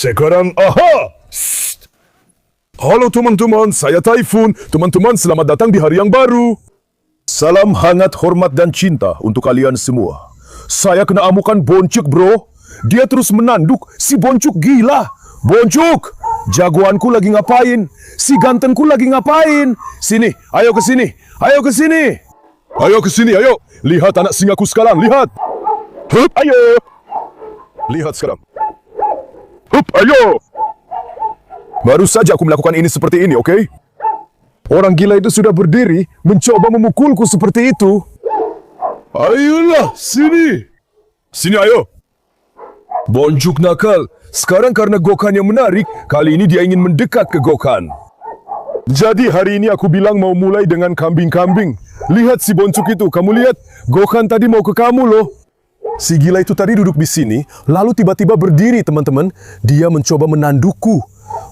Sekarang, aha! Shh. Halo teman-teman, saya Typhoon. Teman-teman, selamat datang di hari yang baru. Salam hangat, hormat dan cinta untuk kalian semua. Saya kena amukan Boncuk, bro. Dia terus menanduk. Si Boncuk gila. Boncuk, jagoanku lagi ngapain? Si gantengku lagi ngapain? Sini, ayo ke sini. Ayo ke sini. Ayo ke sini, ayo. Lihat anak singaku sekarang, lihat. Hup, ayo. Lihat sekarang. Hup, ayo. Baru saja aku melakukan ini seperti ini, oke? Orang gila itu sudah berdiri, mencoba memukulku seperti itu. Ayolah, sini. Sini, ayo. Boncuk nakal. Sekarang karena Gokhan yang menarik, kali ini dia ingin mendekat ke Gokhan. Jadi hari ini aku bilang mau mulai dengan kambing-kambing. Lihat si Boncuk itu, kamu lihat. Gokhan tadi mau ke kamu loh. Si gila itu tadi duduk di sini, lalu tiba-tiba berdiri, teman-teman. Dia mencoba menandukku.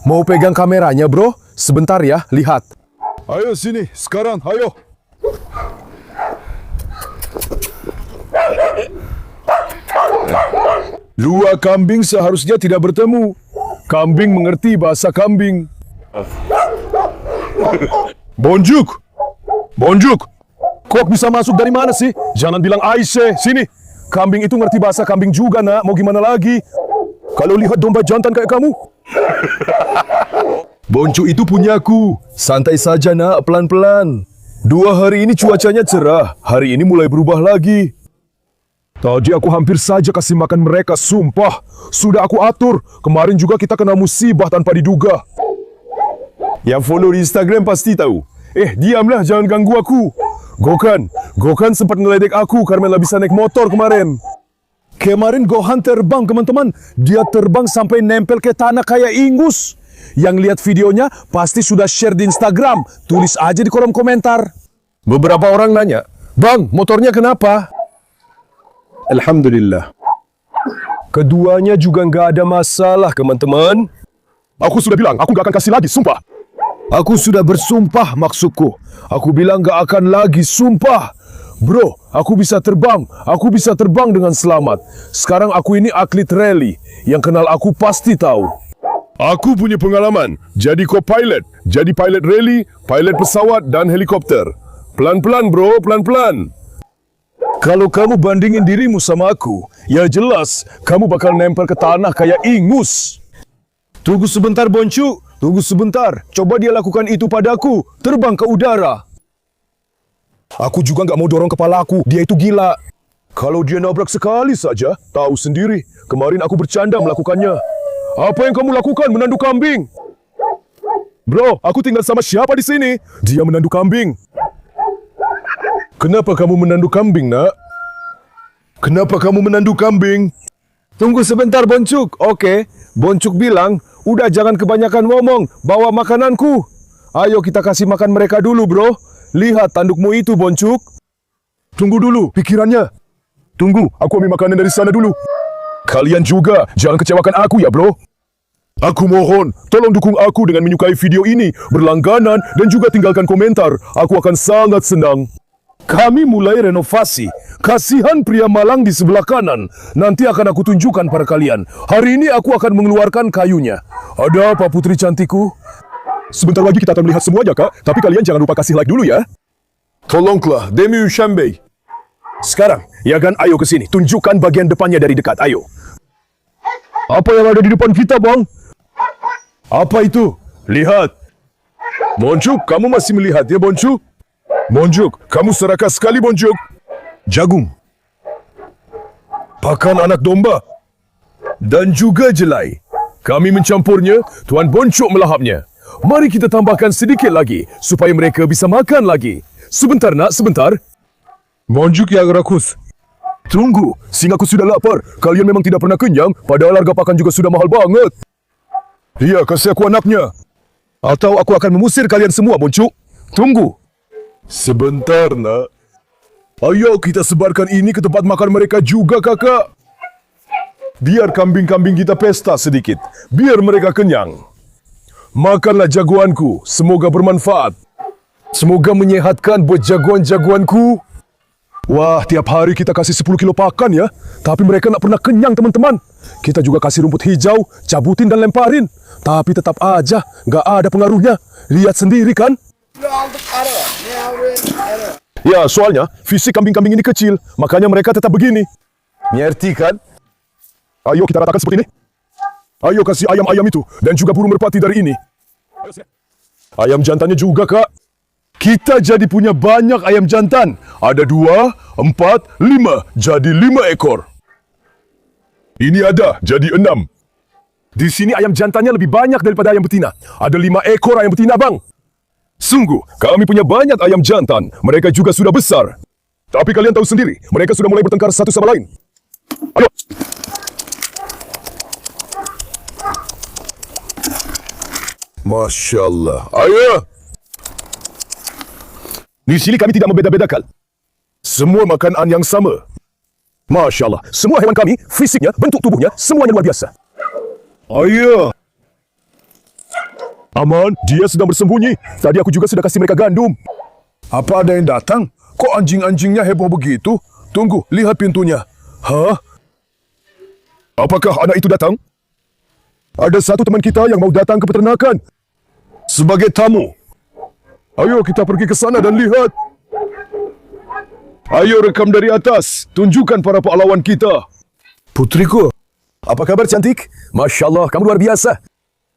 Mau pegang kameranya, bro? Sebentar ya, lihat. Ayo sini, sekarang, ayo. Dua kambing seharusnya tidak bertemu. Kambing mengerti bahasa kambing. Boncuk! Boncuk! Kok bisa masuk dari mana sih? Jangan bilang Aisyah, sini. Kambing itu ngerti bahasa kambing juga, nak. Mau gimana lagi? Kalau lihat domba jantan kayak kamu. Boncuk itu punyaku. Santai saja, nak. Pelan-pelan. 2 hari ini cuacanya cerah. Hari ini mulai berubah lagi. Tadi aku hampir saja kasih makan mereka, sumpah. Sudah aku atur. Kemarin juga kita kena musibah tanpa diduga. Yang follow di Instagram pasti tahu. Diamlah, jangan ganggu aku. Gokhan sempat ngeledek aku karena bisa naik motor kemarin. Kemarin Gokhan terbang, teman-teman. Dia terbang sampai nempel ke tanah kayak ingus. Yang lihat videonya pasti sudah share di Instagram. Tulis aja di kolom komentar. Beberapa orang nanya, "Bang, motornya kenapa?" Alhamdulillah. Keduanya juga nggak ada masalah, teman-teman. Aku sudah bilang, aku nggak akan kasih lagi, sumpah. Aku sudah bersumpah, maksudku. Aku bilang nggak akan lagi, sumpah. Bro, aku bisa terbang. Aku bisa terbang dengan selamat. Sekarang aku ini atlet rally. Yang kenal aku pasti tahu. Aku punya pengalaman. Jadi co-pilot. Jadi pilot rally, pilot pesawat, dan helikopter. Pelan-pelan, bro, pelan-pelan. Kalau kamu bandingin dirimu sama aku, ya jelas kamu bakal nempel ke tanah kayak ingus. Tunggu sebentar, Boncuk. Tunggu sebentar. Coba dia lakukan itu padaku. Terbang ke udara. Aku juga nggak mau dorong kepala aku. Dia itu gila. Kalau dia nabrak sekali saja, tahu sendiri. Kemarin aku bercanda melakukannya. Apa yang kamu lakukan menanduk kambing? Bro, aku tinggal sama siapa di sini? Dia menanduk kambing. Kenapa kamu menanduk kambing, nak? Kenapa kamu menanduk kambing? Tunggu sebentar, Boncuk. Oke, Boncuk bilang, udah jangan kebanyakan ngomong, bawa makananku. Ayo kita kasih makan mereka dulu, bro. Lihat tandukmu itu, Boncuk. Tunggu dulu, pikirannya. Tunggu, aku ambil makanan dari sana dulu. Kalian juga, jangan kecewakan aku ya, bro. Aku mohon, tolong dukung aku dengan menyukai video ini, berlangganan, dan juga tinggalkan komentar. Aku akan sangat senang. Kami mulai renovasi. Kasihan pria malang di sebelah kanan. Nanti akan aku tunjukkan pada kalian. Hari ini aku akan mengeluarkan kayunya. Ada apa, putri cantikku? Sebentar lagi kita akan melihat semuanya, Kak. Tapi kalian jangan lupa kasih like dulu ya. Tolonglah, Demi Shambei. Sekarang, ya kan, ayo ke sini. Tunjukkan bagian depannya dari dekat, ayo. Apa yang ada di depan kita, Bang? Apa itu? Lihat. Boncuk, kamu masih melihat ya, Boncuk? Boncuk, kamu serakah sekali, Boncuk. Jagung. Pakan anak domba. Dan juga jelai. Kami mencampurnya, Tuan Boncuk melahapnya. Mari kita tambahkan sedikit lagi, supaya mereka bisa makan lagi. Sebentar, nak, sebentar. Boncuk yang rakus. Tunggu, singaku sudah lapar. Kalian memang tidak pernah kenyang, padahal harga pakan juga sudah mahal banget. Iya, kasih aku anaknya. Atau aku akan mengusir kalian semua, Boncuk. Tunggu. Sebentar, nak. Ayo kita sebarkan ini ke tempat makan mereka juga, kakak. Biar kambing-kambing kita pesta sedikit. Biar mereka kenyang. Makanlah jagoanku. Semoga bermanfaat. Semoga menyehatkan buat jagoan-jagoanku. Wah, tiap hari kita kasih 10 kilo pakan ya. Tapi mereka nak pernah kenyang, teman-teman. Kita juga kasih rumput hijau, cabutin dan lemparin. Tapi tetap aja, nggak ada pengaruhnya. Lihat sendiri kan? Ya, soalnya fisik kambing-kambing ini kecil, makanya mereka tetap begini. Ngerti kan? Ayo kita ratakan seperti ini. Ayo kasih ayam-ayam itu, dan juga burung merpati dari ini. Ayam jantannya juga, Kak. Kita jadi punya banyak ayam jantan. Ada 2, 4, 5. Jadi 5 ekor. Ini ada, jadi 6. Di sini ayam jantannya lebih banyak daripada ayam betina. Ada 5 ekor ayam betina, Bang. Sungguh, kami punya banyak ayam jantan. Mereka juga sudah besar. Tapi kalian tahu sendiri, mereka sudah mulai bertengkar satu sama lain. Ayo. Masya Allah. Ayo. Di sini kami tidak membeda-bedakan. Semua makanan yang sama. Masya Allah. Semua hewan kami, fisiknya, bentuk tubuhnya, semuanya luar biasa. Ayo. Aman, dia sedang bersembunyi. Tadi aku juga sudah kasih mereka gandum. Apa ada yang datang? Kok anjing-anjingnya heboh begitu? Tunggu, lihat pintunya. Hah? Apakah anak itu datang? Ada satu teman kita yang mau datang ke peternakan. Sebagai tamu. Ayo kita pergi ke sana dan lihat. Ayo rekam dari atas. Tunjukkan para pahlawan kita. Putriku, apa kabar cantik? Masya Allah, kamu luar biasa.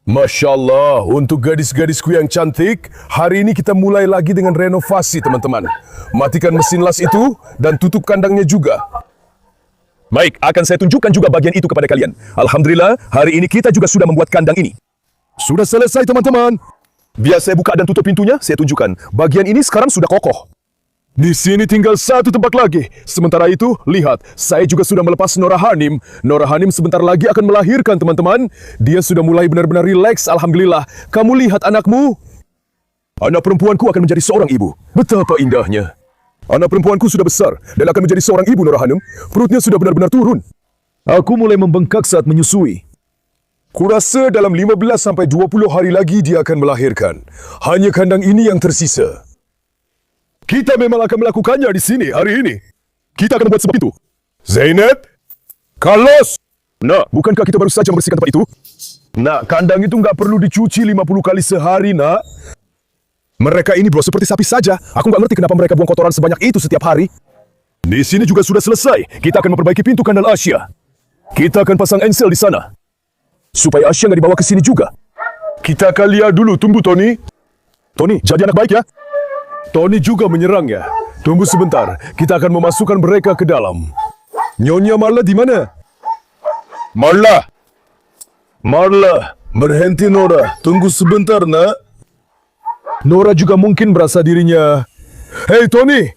Masya Allah, untuk gadis-gadisku yang cantik, hari ini kita mulai lagi dengan renovasi, teman-teman. Matikan mesin las itu dan tutup kandangnya juga. Baik, akan saya tunjukkan juga bagian itu kepada kalian. Alhamdulillah, hari ini kita juga sudah membuat kandang ini. Sudah selesai, teman-teman. Biar saya buka dan tutup pintunya, saya tunjukkan. Bagian ini sekarang sudah kokoh. Di sini tinggal satu tempat lagi. Sementara itu, lihat, saya juga sudah melepas Nora Hanim. Nora Hanim sebentar lagi akan melahirkan, teman-teman. Dia sudah mulai benar-benar rileks, alhamdulillah. Kamu lihat anakmu? Anak perempuanku akan menjadi seorang ibu. Betapa indahnya. Anak perempuanku sudah besar dan akan menjadi seorang ibu, Nora Hanim. Perutnya sudah benar-benar turun. Aku mulai membengkak saat menyusui. Kurasa dalam 15-20 hari lagi dia akan melahirkan. Hanya kandang ini yang tersisa. Kita memang akan melakukannya di sini hari ini. Kita akan buat sebab itu. Zainab? Carlos? Nak, bukankah kita baru saja membersihkan tempat itu? Nak, kandang itu nggak perlu dicuci 50 kali sehari, nak. Mereka ini bro seperti sapi saja. Aku nggak ngerti kenapa mereka buang kotoran sebanyak itu setiap hari. Di sini juga sudah selesai. Kita akan memperbaiki pintu kandang Asia. Kita akan pasang ensel di sana. Supaya Asia nggak dibawa ke sini juga. Kita akan lihat dulu. Tunggu, Tony. Tony, jadi anak baik ya. Tony juga menyerang ya. Tunggu sebentar. Kita akan memasukkan mereka ke dalam. Nyonya Marla di mana? Marla. Marla. Berhenti, Nora. Tunggu sebentar, nak. Nora juga mungkin berasa dirinya. Hei, Tony.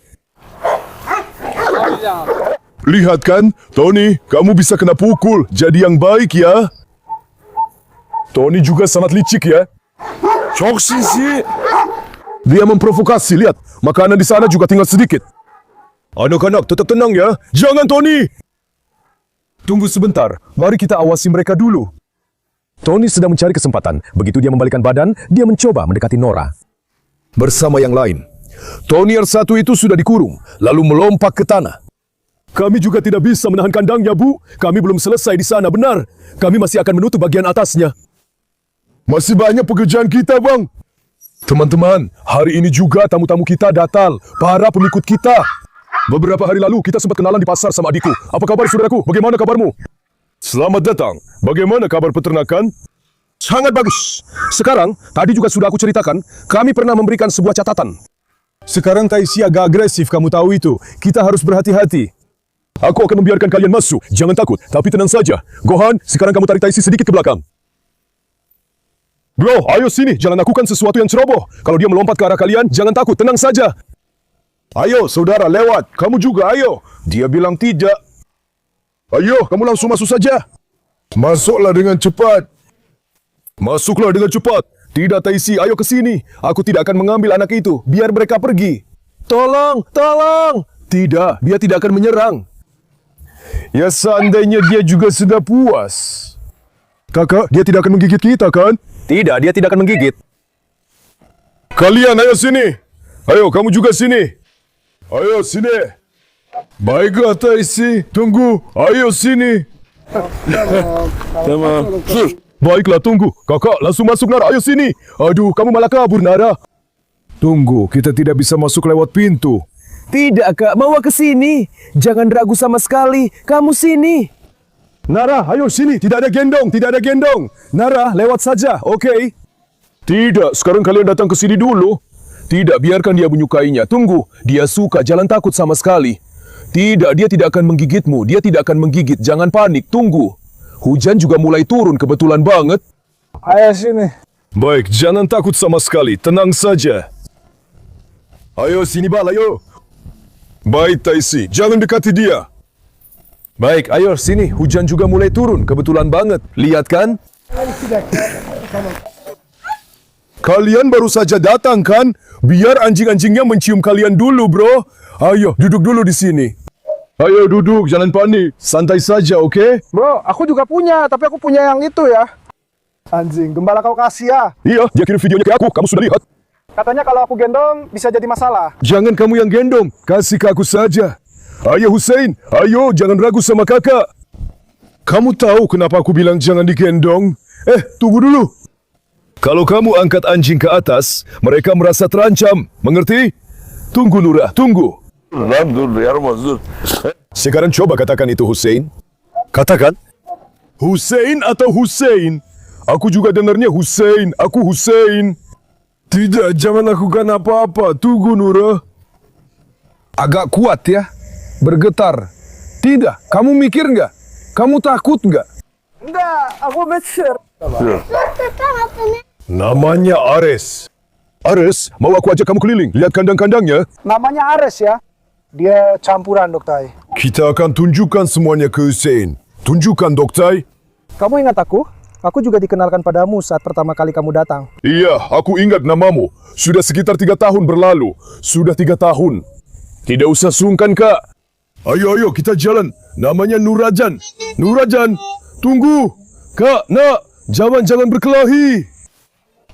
Lihat kan, Tony, kamu bisa kena pukul. Jadi yang baik ya. Tony juga sangat licik ya. Çok sih. Dia memprovokasi, lihat. Makanan di sana juga tinggal sedikit. Anak-anak, tetap tenang ya. Jangan, Tony. Tunggu sebentar. Mari kita awasi mereka dulu. Tony sedang mencari kesempatan. Begitu dia membalikkan badan, dia mencoba mendekati Nora. Bersama yang lain. Tony R1 itu sudah dikurung, lalu melompat ke tanah. Kami juga tidak bisa menahan kandangnya, Bu. Kami belum selesai di sana, benar. Kami masih akan menutup bagian atasnya. Masih banyak pekerjaan kita, Bang. Teman-teman, hari ini juga tamu-tamu kita datang. Para pengikut kita. Beberapa hari lalu kita sempat kenalan di pasar sama adikku. Apa kabar, saudaraku? Bagaimana kabarmu? Selamat datang. Bagaimana kabar peternakan? Sangat bagus. Sekarang, tadi juga sudah aku ceritakan, kami pernah memberikan sebuah catatan. Sekarang Taisi agak agresif, kamu tahu itu. Kita harus berhati-hati. Aku akan membiarkan kalian masuk. Jangan takut, tapi tenang saja. Gohan, sekarang kamu tarik Taisi sedikit ke belakang. Bro, ayo sini. Jangan lakukan sesuatu yang ceroboh. Kalau dia melompat ke arah kalian, jangan takut. Tenang saja. Ayo, saudara, lewat. Kamu juga, ayo. Dia bilang tidak. Ayo, kamu langsung masuk saja. Masuklah dengan cepat. Masuklah dengan cepat. Tidak, Taisi, ayo ke sini. Aku tidak akan mengambil anak itu. Biar mereka pergi. Tolong, tolong. Tidak, dia tidak akan menyerang. Ya, seandainya dia juga sudah puas. Kakak, dia tidak akan menggigit kita, kan? Tidak, dia tidak akan menggigit. Kalian, ayo sini. Ayo, kamu juga sini. Ayo, sini. Baiklah, Taisi. Tunggu. Ayo sini. Tamam. Baiklah, tunggu. Kakak, langsung masuk, Nara. Ayo sini. Aduh, kamu malah kabur, Nara. Tunggu, kita tidak bisa masuk lewat pintu. Tidak, Kak. Mau ke sini. Jangan ragu sama sekali. Kamu sini. Nara, ayo sini. Tidak ada gendong, tidak ada gendong. Nara, lewat saja, oke? Tidak, sekarang kalian datang ke sini dulu. Tidak, biarkan dia menyukainya. Tunggu, dia suka, jangan takut sama sekali. Tidak, dia tidak akan menggigitmu. Dia tidak akan menggigit. Jangan panik, tunggu. Hujan juga mulai turun, kebetulan banget. Ayo sini. Baik, jangan takut sama sekali. Tenang saja. Ayo sini, Bal, ayo. Baik, Taisi, jangan dekati dia. Baik, ayo sini. Hujan juga mulai turun, kebetulan banget. Lihat kan? Kalian baru saja datang kan? Biar anjing-anjingnya mencium kalian dulu, bro. Ayo, duduk dulu di sini. Ayo duduk, jangan panik. Santai saja, oke? Bro, aku juga punya, tapi aku punya yang itu ya. Anjing, gembala kau kasih ya. Iya, dia kirim videonya ke aku. Kamu sudah lihat? Katanya kalau aku gendong bisa jadi masalah. Jangan kamu yang gendong. Kasih ke aku saja. Ayo Hussein, ayo jangan ragu sama kakak. Kamu tahu kenapa aku bilang jangan digendong? Tunggu dulu. Kalau kamu angkat anjing ke atas, mereka merasa terancam. Mengerti? Tunggu Nura, tunggu. Sekarang coba katakan itu Hussein. Katakan. Hussein atau Hussein? Aku juga dengarnya Hussein, aku Hussein. Tidak, jangan lakukan apa-apa. Tunggu Nura. Agak kuat ya. Bergetar. Tidak, kamu mikir nggak? Kamu takut nggak? Enggak, aku besar. Namanya Ares. Ares, mau aku ajak kamu keliling, lihat kandang-kandangnya? Namanya Ares ya. Dia campuran, Doktai. Kita akan tunjukkan semuanya ke Hussein. Tunjukkan, Doktai. Kamu ingat aku? Aku juga dikenalkan padamu saat pertama kali kamu datang. Iya, aku ingat namamu. Sudah sekitar 3 tahun berlalu. Sudah 3 tahun. Tidak usah sungkan, Kak. Ayo, kita jalan. Namanya Nurajan. Nurajan, tunggu. Kak, nak, jangan berkelahi.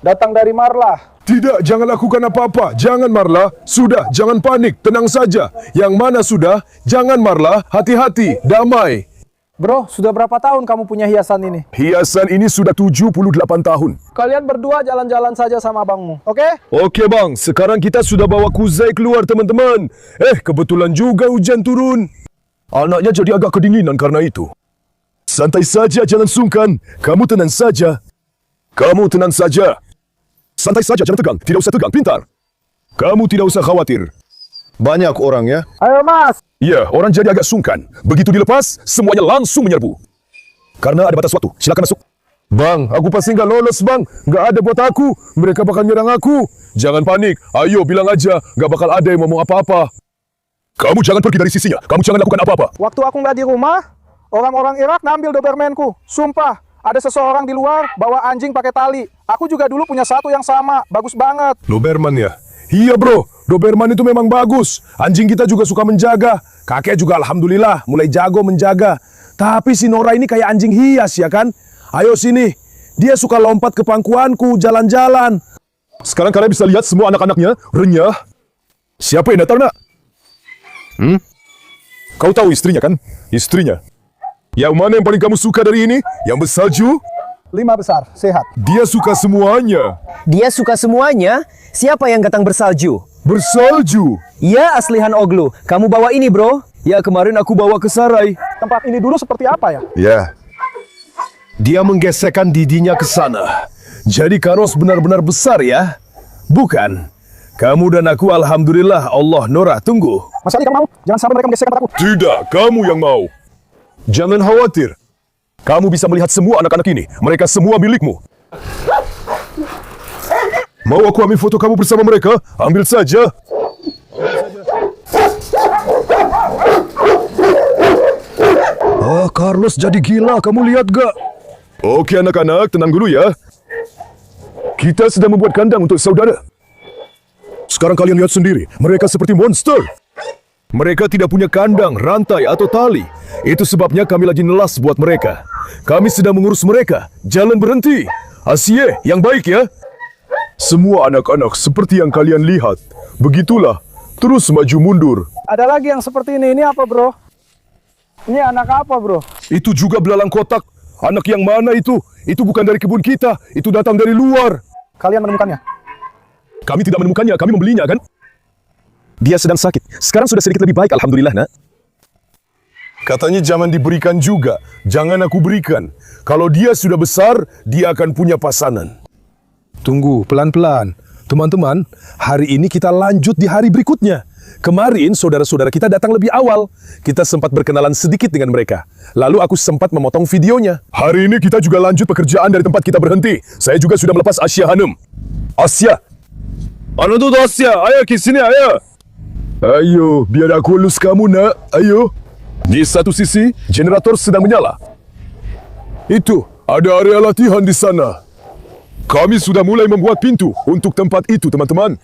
Datang dari Marlah. Tidak, jangan lakukan apa-apa. Jangan, Marla. Sudah, jangan panik. Tenang saja. Yang mana sudah? Jangan, Marla. Hati-hati. Damai. Bro, sudah berapa tahun kamu punya hiasan ini? Hiasan ini sudah 78 tahun. Kalian berdua jalan-jalan saja sama abangmu, oke? Oke, Bang. Sekarang kita sudah bawa Kuzai keluar, teman-teman. Kebetulan juga hujan turun. Anaknya jadi agak kedinginan karena itu. Santai saja, jangan sungkan. Kamu tenang saja. Kamu tenang saja. Santai saja, jangan tegang. Tidak usah tegang, pintar. Kamu tidak usah khawatir. Banyak orang ya. Ayo, Mas. Ya, orang jadi agak sungkan. Begitu dilepas, semuanya langsung menyerbu. Karena ada batas waktu. Silakan masuk. Bang, aku pasti nggak lolos, Bang. Nggak ada buat aku. Mereka bakal nyerang aku. Jangan panik. Ayo, bilang aja. Nggak bakal ada yang ngomong apa-apa. Kamu jangan pergi dari sisinya. Kamu jangan lakukan apa-apa. Waktu aku nggak di rumah, orang-orang Irak ngambil Dobermanku. Sumpah, ada seseorang di luar bawa anjing pakai tali. Aku juga dulu punya satu yang sama. Bagus banget. Doberman ya? Iya bro, Doberman itu memang bagus. Anjing kita juga suka menjaga. Kakek juga alhamdulillah mulai jago menjaga. Tapi si Nora ini kayak anjing hias ya kan? Ayo sini. Dia suka lompat ke pangkuanku, jalan-jalan. Sekarang kalian bisa lihat semua anak-anaknya renyah. Siapa yang datang, nak? Kau tahu istrinya kan? Istrinya. Yang mana yang paling kamu suka dari ini? Yang bersalju? 5 besar, sehat. Dia suka semuanya. Dia suka semuanya? Siapa yang datang bersalju? Bersalju? Ya, aslihan Oglu. Kamu bawa ini, bro. Ya, kemarin aku bawa ke Sarai. Tempat ini dulu seperti apa ya? Ya. Dia menggesekkan didinya ke sana. Jadi Karos benar-benar besar ya? Bukan. Kamu dan aku alhamdulillah. Allah, Nora, tunggu. Mas Ali, kamu mau? Jangan sampai mereka menggesekkan tempatku. Tidak, kamu yang mau. Jangan khawatir. Kamu bisa melihat semua anak-anak ini. Mereka semua milikmu. Mau aku ambil foto kamu bersama mereka? Ambil saja. Carlos jadi gila. Kamu lihat gak? Oke anak-anak, tenang dulu ya. Kita sedang membuat kandang untuk saudara. Sekarang kalian lihat sendiri. Mereka seperti monster. Mereka tidak punya kandang, rantai, atau tali. Itu sebabnya kami lagi nelas buat mereka. Kami sedang mengurus mereka. Jangan berhenti. Asyik, yang baik ya. Semua anak-anak seperti yang kalian lihat. Begitulah. terus maju mundur. Ada lagi yang seperti ini. Ini apa, bro? Ini anak apa, bro? Itu juga belalang kotak. Anak yang mana itu? Itu bukan dari kebun kita. Itu datang dari luar. Kalian menemukannya? Kami tidak menemukannya, kami membelinya kan? Dia sedang sakit. Sekarang sudah sedikit lebih baik, alhamdulillah, nak. Katanya jangan diberikan juga. Jangan aku berikan. Kalau dia sudah besar, dia akan punya pasangan. Tunggu, pelan-pelan. Teman-teman, hari ini kita lanjut di hari berikutnya. Kemarin, saudara-saudara kita datang lebih awal. Kita sempat berkenalan sedikit dengan mereka. Lalu aku sempat memotong videonya. Hari ini kita juga lanjut pekerjaan dari tempat kita berhenti. Saya juga sudah melepas Asya Hanum. Asya! Ano tu Asya? Ayo ke sini, ayo! Ayo, biar aku elus kamu, nak. Ayo! Di satu sisi, generator sedang menyala. Itu, ada area latihan di sana. Kami sudah mulai membuat pintu untuk tempat itu, teman-teman.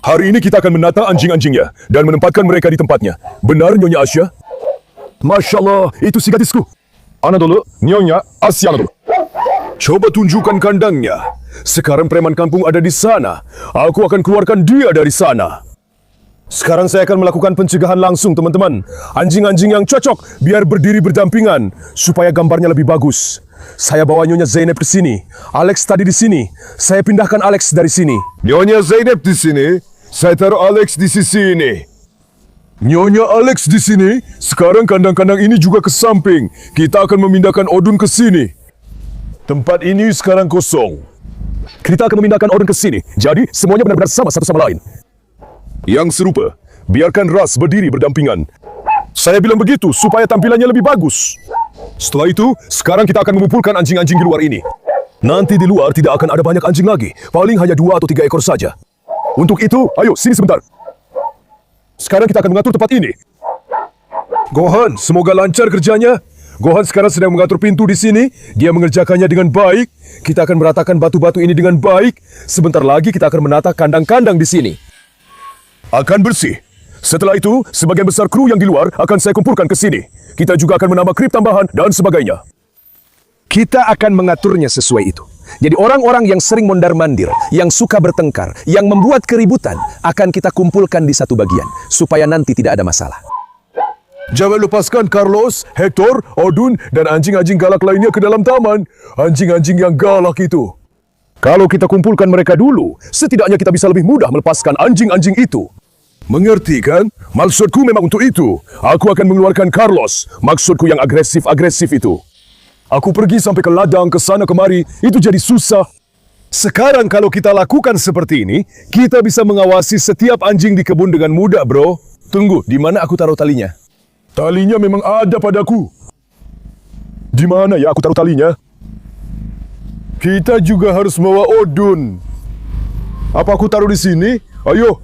Hari ini kita akan menata anjing-anjingnya dan menempatkan mereka di tempatnya. Benar, Nyonya Asya? Masya Allah, itu si gadisku. Ana dulu, Nyonya Asya dulu. Coba tunjukkan kandangnya. Sekarang preman kampung ada di sana. Aku akan keluarkan dia dari sana. Sekarang saya akan melakukan pencegahan langsung, teman-teman. Anjing-anjing yang cocok, biar berdiri berdampingan, supaya gambarnya lebih bagus. Saya bawa Nyonya Zainab ke sini. Alex tadi di sini. Saya pindahkan Alex dari sini. Nyonya Zainab di sini. Saya taruh Alex di sisi ini. Nyonya Alex di sini. Sekarang kandang-kandang ini juga ke samping. Kita akan memindahkan Odun ke sini. Tempat ini sekarang kosong. Kita akan memindahkan Odun ke sini. Jadi, semuanya benar-benar sama satu sama lain. Yang serupa, biarkan ras berdiri berdampingan. Saya bilang begitu supaya tampilannya lebih bagus. Setelah itu, sekarang kita akan mengumpulkan anjing-anjing di luar ini. Nanti di luar tidak akan ada banyak anjing lagi. Paling hanya 2 atau 3 ekor saja. Untuk itu, ayo sini sebentar. Sekarang kita akan mengatur tempat ini. Gohan, semoga lancar kerjanya. Gohan sekarang sedang mengatur pintu di sini. Dia mengerjakannya dengan baik. Kita akan meratakan batu-batu ini dengan baik. Sebentar lagi kita akan menata kandang-kandang di sini. Akan bersih. Setelah itu, sebagian besar kru yang di luar akan saya kumpulkan ke sini. Kita juga akan menambah krip tambahan dan sebagainya. Kita akan mengaturnya sesuai itu. Jadi orang-orang yang sering mondar-mandir, yang suka bertengkar, yang membuat keributan, akan kita kumpulkan di satu bagian, supaya nanti tidak ada masalah. Jangan lepaskan Carlos, Hector, Odun, dan anjing-anjing galak lainnya ke dalam taman. Anjing-anjing yang galak itu. Kalau kita kumpulkan mereka dulu, setidaknya kita bisa lebih mudah melepaskan anjing-anjing itu. Mengerti kan? Maksudku memang untuk itu. Aku akan mengeluarkan Carlos. Maksudku yang agresif-agresif itu. Aku pergi sampai ke ladang, ke sana kemari. Itu jadi susah. Sekarang kalau kita lakukan seperti ini, kita bisa mengawasi setiap anjing di kebun dengan mudah, bro. Tunggu, di mana aku taruh talinya? Talinya memang ada padaku. Di mana ya aku taruh talinya? Kita juga harus bawa Odun. Apa aku taruh di sini? Ayo.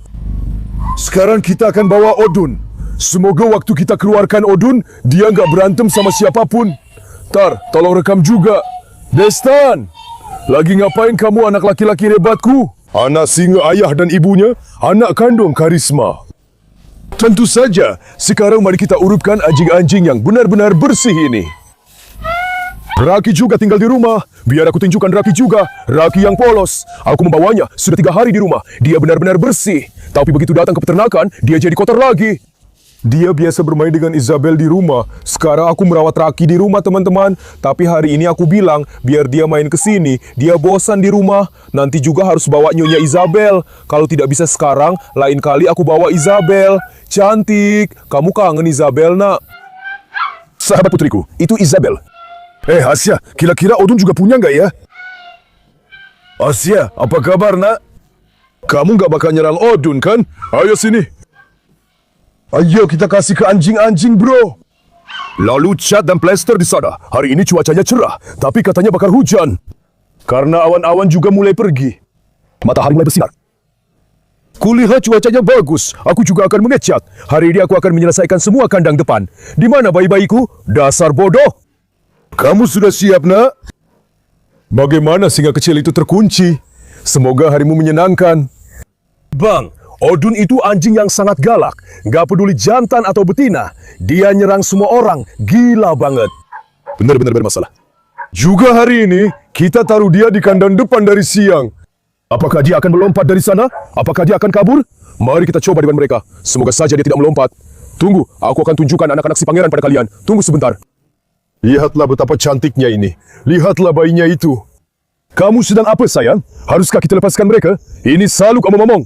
Sekarang kita akan bawa Odun. Semoga waktu kita keluarkan Odun, dia nggak berantem sama siapapun. Tar, tolong rekam juga. Destan, lagi ngapain kamu anak laki-laki hebatku? Anak singa ayah dan ibunya, anak kandung Karisma. Tentu saja, sekarang mari kita urutkan anjing-anjing yang benar-benar bersih ini. Raki juga tinggal di rumah. Biar aku tunjukkan Raki juga. Raki yang polos. Aku membawanya sudah 3 hari di rumah. Dia benar-benar bersih. Tapi begitu datang ke peternakan, dia jadi kotor lagi. Dia biasa bermain dengan Isabel di rumah. Sekarang aku merawat Raki di rumah, teman-teman. Tapi hari ini aku bilang, biar dia main ke sini. Dia bosan di rumah. Nanti juga harus bawa Nyonya Isabel. Kalau tidak bisa sekarang, lain kali aku bawa Isabel. Cantik. Kamu kangen Isabel, nak? Sahabat putriku, itu Isabel. Asya, kira-kira Odun juga punya nggak ya? Asya, apa kabar, nak? Kamu nggak bakal nyerang Odun, kan? Ayo sini. Ayo kita kasih ke anjing-anjing, bro. Lalu Chad dan Plaster di sana. Hari ini cuacanya cerah, tapi katanya bakal hujan. Karena awan-awan juga mulai pergi. Matahari mulai bersinar. Kulihat cuacanya bagus. Aku juga akan mengecat. Hari ini aku akan menyelesaikan semua kandang depan. Di mana bayi-bayiku? Dasar bodoh. Kamu sudah siap, nak? Bagaimana singa kecil itu terkunci? Semoga harimu menyenangkan. Bang, Odun itu anjing yang sangat galak. Gak peduli jantan atau betina. Dia nyerang semua orang. Gila banget. Benar-benar bermasalah. Juga hari ini, kita taruh dia di kandang depan dari siang. Apakah dia akan melompat dari sana? Apakah dia akan kabur? Mari kita coba dengan mereka. Semoga saja dia tidak melompat. Tunggu, aku akan tunjukkan anak-anak si pangeran pada kalian. Tunggu sebentar. Lihatlah betapa cantiknya ini. Lihatlah bayinya itu. Kamu sedang apa, sayang? Haruskah kita lepaskan mereka? Ini saluk omong-omong.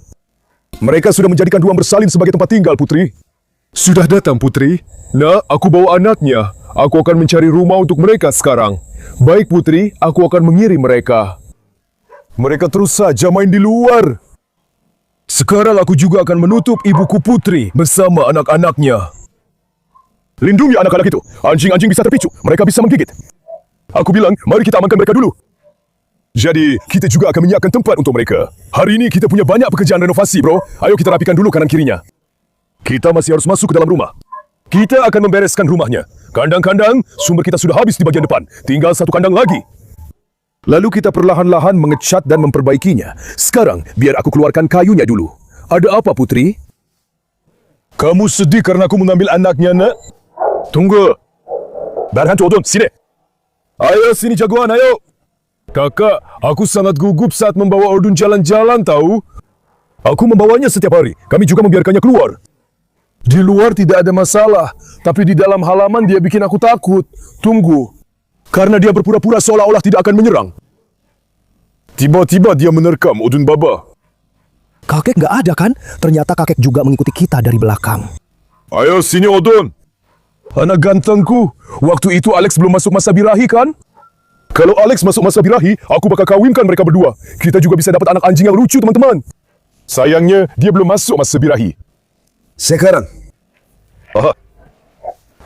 Mereka sudah menjadikan ruang bersalin sebagai tempat tinggal, Putri. Sudah datang, Putri. Nak, aku bawa anaknya. Aku akan mencari rumah untuk mereka sekarang. Baik, Putri, aku akan mengirim mereka. Mereka terus saja main di luar. Sekarang aku juga akan menutup ibuku Putri bersama anak-anaknya. Lindungi anak-anak itu. Anjing-anjing bisa terpicu. Mereka bisa menggigit. Aku bilang, mari kita amankan mereka dulu. Jadi, kita juga akan menyiapkan tempat untuk mereka. Hari ini kita punya banyak pekerjaan renovasi, bro. Ayo kita rapikan dulu kanan-kirinya. Kita masih harus masuk ke dalam rumah. Kita akan membereskan rumahnya. Kandang-kandang, sumber kita sudah habis di bagian depan. Tinggal satu kandang lagi. Lalu kita perlahan-lahan mengecat dan memperbaikinya. Sekarang, biar aku keluarkan kayunya dulu. Ada apa, Putri? Kamu sedih karena aku mengambil anaknya, nak? Tunggu. Berhan Odun, sini. Ayo sini jagoan, ayo. Kakak, aku sangat gugup saat membawa Odun jalan-jalan, tahu? Aku membawanya setiap hari. Kami juga membiarkannya keluar. Di luar tidak ada masalah, tapi di dalam halaman dia bikin aku takut. Tunggu. Karena dia berpura-pura seolah-olah tidak akan menyerang. Tiba-tiba dia menerkam Odun Baba. Kakek nggak ada kan? Ternyata kakek juga mengikuti kita dari belakang. Ayo sini Odun. Anak gantengku, waktu itu Alex belum masuk masa birahi kan? Kalau Alex masuk masa birahi, aku bakal kawinkan mereka berdua. Kita juga bisa dapat anak anjing yang lucu, teman-teman. Sayangnya, dia belum masuk masa birahi. Sekarang. Aha.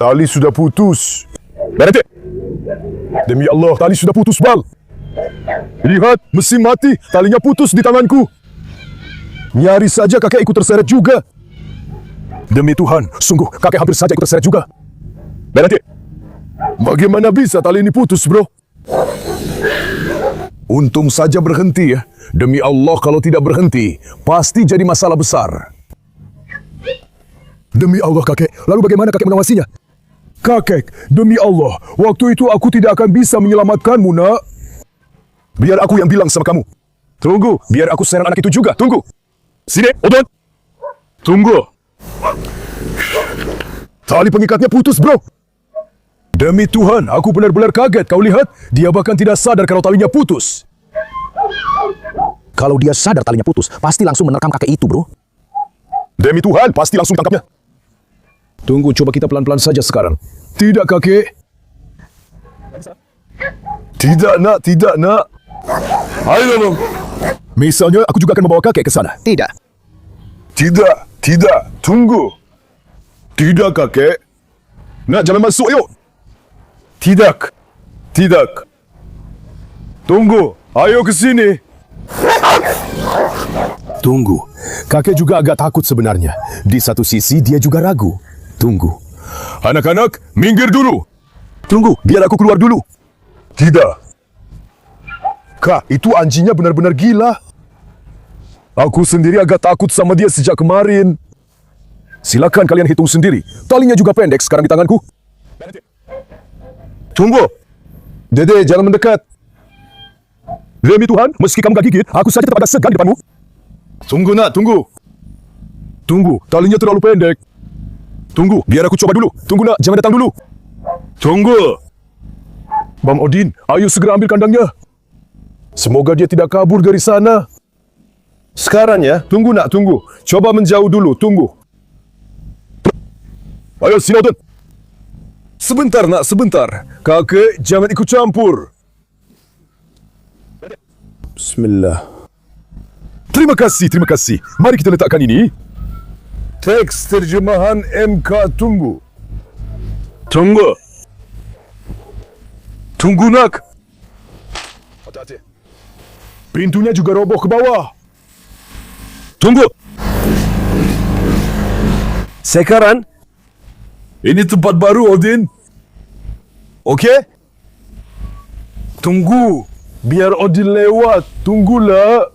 Tali sudah putus. Berhenti. Demi Allah, tali sudah putus, Bal. Lihat, mesin mati. Talinya putus di tanganku. Nyaris saja kakek ikut terseret juga. Demi Tuhan, sungguh kakek hampir saja ikut terseret juga. Berhenti. Bagaimana bisa tali ini putus, bro? Untung saja berhenti ya. Demi Allah, kalau tidak berhenti, pasti jadi masalah besar. Demi Allah, kakek. Lalu bagaimana kakek mengawasinya? Kakek, demi Allah, waktu itu aku tidak akan bisa menyelamatkanmu, nak. Biar aku yang bilang sama kamu. Tunggu, biar aku serang anak itu juga. Tunggu. Sini, Odon. Tunggu. Tali pengikatnya putus, bro. Demi Tuhan, aku benar-benar kaget. Kau lihat, dia bahkan tidak sadar kalau talinya putus. Kalau dia sadar talinya putus, pasti langsung menerkam kakek itu, bro. Demi Tuhan, pasti langsung tangkapnya. Tunggu, coba kita pelan-pelan saja sekarang. Tidak, kakek. Tidak, nak. Tidak, nak. Ayo, dong. Misalnya, aku juga akan membawa kakek ke sana. Tidak. Tidak. Tunggu. Tidak, kakek. Nak, jangan masuk, yuk. Tidak. Tunggu. Ayo ke sini. Tunggu. Kakek juga agak takut sebenarnya. Di satu sisi, dia juga ragu. Tunggu. Anak-anak, minggir dulu. Tunggu, biar aku keluar dulu. Tidak. Kak, itu anjingnya benar-benar gila. Aku sendiri agak takut sama dia sejak kemarin. Silakan kalian hitung sendiri. Talinya juga pendek sekarang di tanganku. Tunggu. Dede, jangan mendekat. Demi Tuhan, meski kamu gak gigit, aku saja tetap agak segan di depanmu. Tunggu, nak, tunggu. Tunggu, talinya terlalu pendek. Tunggu, biar aku coba dulu. Tunggu, nak, jangan datang dulu. Tunggu. Bang Odin, ayo segera ambil kandangnya. Semoga dia tidak kabur dari sana. Sekarang ya, tunggu, nak, tunggu. Coba menjauh dulu, tunggu. Ayo, sini, Odin. Sebentar, nak, sebentar. Kakek, jangan ikut campur. Bismillah. Terima kasih. Mari kita letakkan ini. Teks terjemahan MK tunggu. Tunggu, nak. Hati-hati. Pintunya juga roboh ke bawah. Tunggu. Sekarang, ini tempat baru, Odin. Oke? Tunggu. Biar Odin lewat. Tunggulah.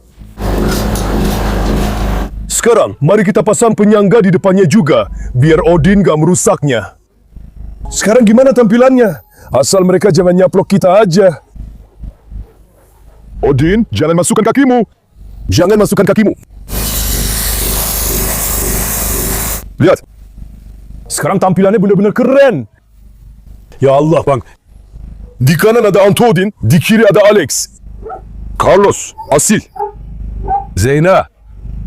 Sekarang, mari kita pasang penyangga di depannya juga, biar Odin gak merusaknya. Sekarang gimana tampilannya? Asal mereka jangan nyaplok kita aja. Odin, jangan masukkan kakimu. Jangan masukkan kakimu. Lihat. Sekarang tampilannya benar-benar keren. Ya Allah, Bang. Di kanan ada Antodin, di kiri ada Alex. Carlos, Asil. Zeyna,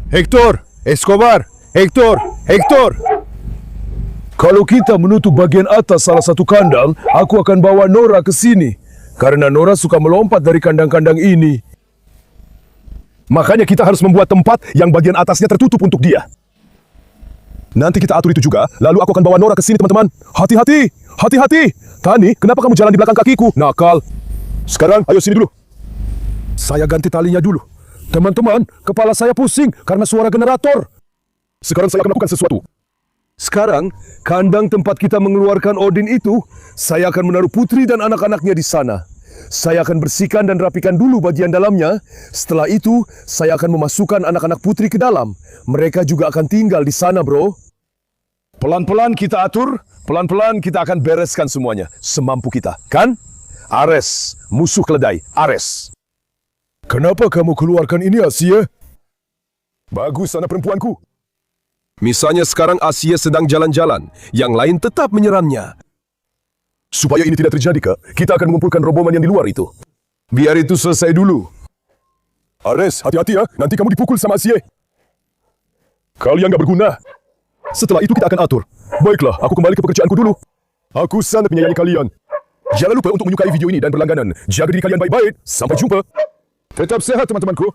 Hector, Escobar, Hector. Kalau kita menutup bagian atas salah satu kandang, aku akan bawa Nora ke sini. Karena Nora suka melompat dari kandang-kandang ini. Makanya kita harus membuat tempat yang bagian atasnya tertutup untuk dia. Nanti kita atur itu juga, lalu aku akan bawa Nora ke sini, teman-teman. Hati-hati! Hati-hati! Tani, kenapa kamu jalan di belakang kakiku? Nakal. Sekarang, ayo sini dulu. Saya ganti talinya dulu. Teman-teman, kepala saya pusing karena suara generator. Sekarang saya akan melakukan sesuatu. Sekarang, kandang tempat kita mengeluarkan Odin itu, saya akan menaruh putri dan anak-anaknya di sana. Saya akan bersihkan dan rapikan dulu bagian dalamnya. Setelah itu, saya akan memasukkan anak-anak putri ke dalam. Mereka juga akan tinggal di sana, bro. Pelan-pelan kita atur, pelan-pelan kita akan bereskan semuanya. Semampu kita, kan? Ares, musuh keledai, Ares. Kenapa kamu keluarkan ini, Asia? Bagus, anak perempuanku. Misalnya sekarang Asia sedang jalan-jalan, yang lain tetap menyerangnya. Supaya ini tidak terjadi, Kak, kita akan mengumpulkan rombongan yang di luar itu. Biar itu selesai dulu. Ares, hati-hati ya, nanti kamu dipukul sama Asia. Kalian gak berguna. Setelah itu kita akan atur. Baiklah, aku kembali ke pekerjaanku dulu. Aku sangat menyayangi kalian. Jangan lupa untuk menyukai video ini dan berlangganan. Jaga diri kalian baik-baik. Sampai jumpa. Tetap sehat, teman-temanku.